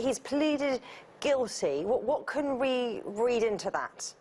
he's pleaded guilty. What can we read into that?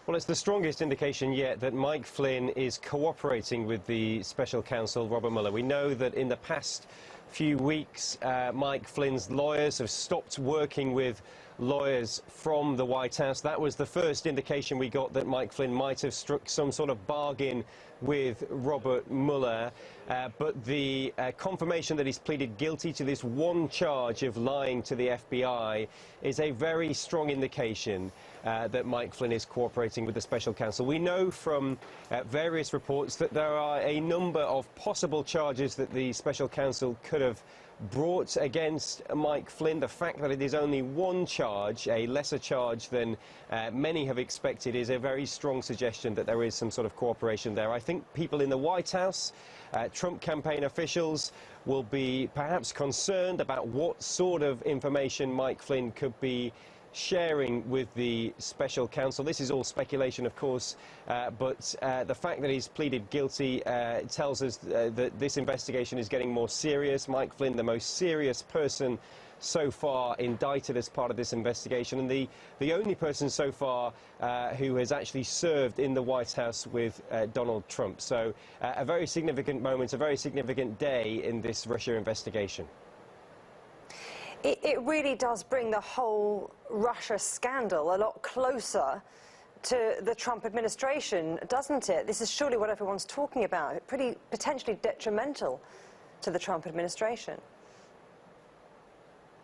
Well, it's the strongest indication yet that Mike Flynn is cooperating with the special counsel, Robert Mueller. We know that in the past few weeks, Mike Flynn's lawyers have stopped working with lawyers from the White House. That was the first indication we got that Mike Flynn might have struck some sort of bargain with Robert Mueller. But the confirmation that he's pleaded guilty to this one charge of lying to the FBI is a very strong indication that Mike Flynn is cooperating with the special counsel. We know from various reports that there are a number of possible charges that the special counsel could have brought against Mike Flynn. The fact that it is only one charge, a lesser charge than many have expected, is a very strong suggestion that there is some sort of cooperation there. I think people in the White House, Trump campaign officials, will be perhaps concerned about what sort of information Mike Flynn could be sharing with the special counsel. This is all speculation, of course, but the fact that he's pleaded guilty tells us that this investigation is getting more serious. Mike Flynn, the most serious person so far indicted as part of this investigation, and the only person so far who has actually served in the White House with Donald Trump. So a very significant moment, a very significant day in this Russia investigation. It really does bring the whole Russia scandal a lot closer to the Trump administration, doesn't it? This is surely what everyone's talking about, pretty potentially detrimental to the Trump administration.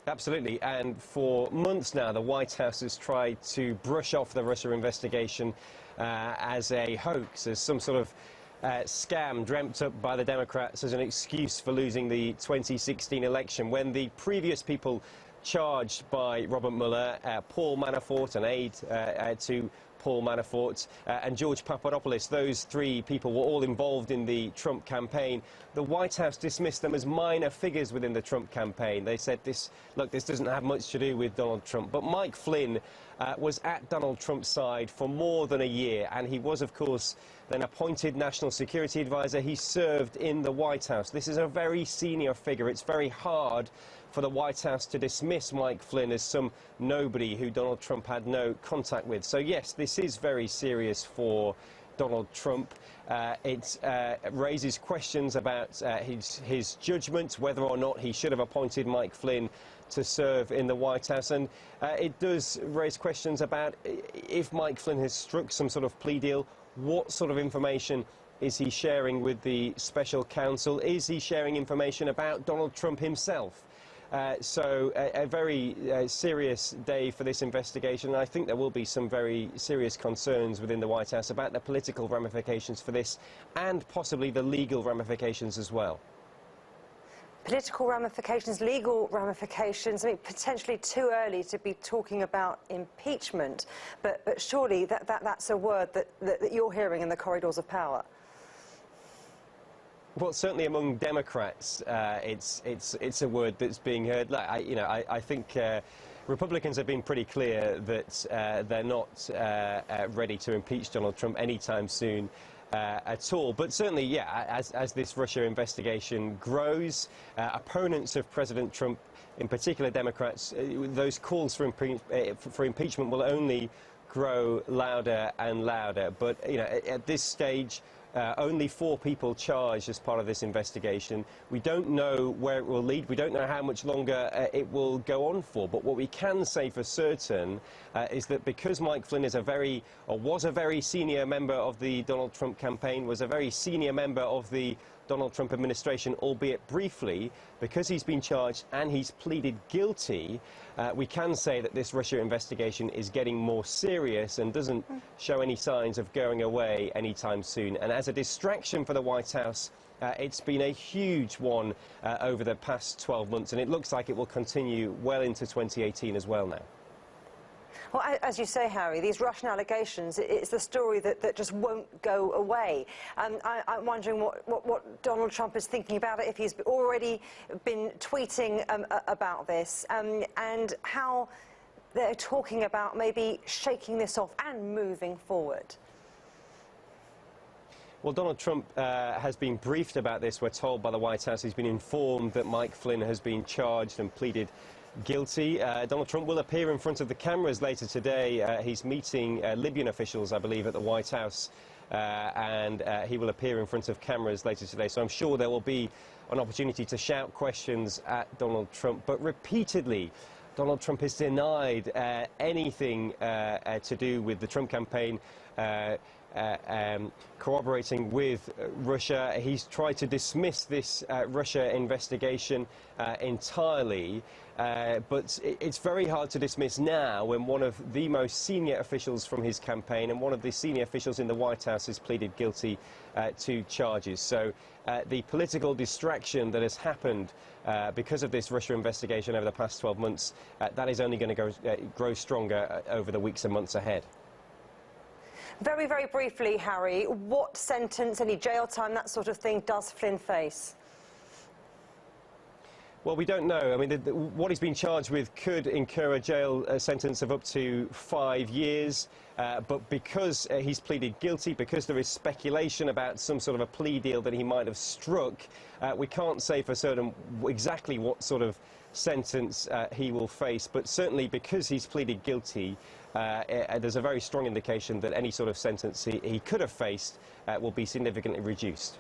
Absolutely, and for months now the White House has tried to brush off the Russia investigation as a hoax, as some sort of scam dreamt up by the Democrats as an excuse for losing the 2016 election, when the previous people charged by Robert Mueller, Paul Manafort, an aide to Paul Manafort, and George Papadopoulos, those three people were all involved in the Trump campaign. The White House dismissed them as minor figures within the Trump campaign. They said, look, this doesn't have much to do with Donald Trump. But Mike Flynn was at Donald Trump's side for more than a year, and he was, of course, then appointed National Security Advisor. He served in the White House. This is a very senior figure. It's very hard for the White House to dismiss Mike Flynn as some nobody who Donald Trump had no contact with. So, yes, this is very serious for Donald Trump. It raises questions about his judgment, whether or not he should have appointed Mike Flynn to serve in the White House. And it does raise questions about if Mike Flynn has struck some sort of plea deal, what sort of information is he sharing with the special counsel? Is he sharing information about Donald Trump himself? So a very serious day for this investigation. I think there will be some very serious concerns within the White House about the political ramifications for this and possibly the legal ramifications as well. Political ramifications, legal ramifications. I mean, potentially too early to be talking about impeachment, but surely that's a word that you're hearing in the corridors of power. Well, certainly among Democrats, it's a word that's being heard. I think Republicans have been pretty clear that they're not ready to impeach Donald Trump anytime soon at all. But certainly, yeah, as this Russia investigation grows, opponents of President Trump, in particular Democrats, those calls for impeachment will only grow louder and louder. But at this stage, only 4 people charged as part of this investigation. We don't know where it will lead. We don't know how much longer it will go on for. But what we can say for certain is that because Mike Flynn is was a very senior member of the Donald Trump campaign, was a very senior member of the Donald Trump administration, albeit briefly, because he's been charged and he's pleaded guilty, we can say that this Russia investigation is getting more serious and doesn't show any signs of going away anytime soon. And as a distraction for the White House, it's been a huge one over the past 12 months, and it looks like it will continue well into 2018 as well now. Well, as you say, Harry, these Russian allegations, it's the story that just won't go away. I'm wondering what Donald Trump is thinking about it, if he's already been tweeting about this, and how they're talking about maybe shaking this off and moving forward. Well, Donald Trump has been briefed about this. We're told by the White House he's been informed that Mike Flynn has been charged and pleaded guilty. Donald Trump will appear in front of the cameras later today. He's meeting Libyan officials, I believe, at the White House, and he will appear in front of cameras later today. So I'm sure there will be an opportunity to shout questions at Donald Trump. But repeatedly, Donald Trump has denied anything to do with the Trump campaign cooperating with Russia. He's tried to dismiss this Russia investigation entirely, but it's very hard to dismiss now when one of the most senior officials from his campaign and one of the senior officials in the White House has pleaded guilty to charges. So the political distraction that has happened because of this Russia investigation over the past 12 months, that is only going to grow stronger over the weeks and months ahead. Very, very briefly, Harry, what sentence, any jail time, that sort of thing, does Flynn face? Well, we don't know. I mean, what he's been charged with could incur a jail sentence of up to 5 years. But because he's pleaded guilty, because there is speculation about some sort of a plea deal that he might have struck, we can't say for certain exactly what sort of sentence he will face. But certainly because he's pleaded guilty, there's a very strong indication that any sort of sentence he could have faced will be significantly reduced.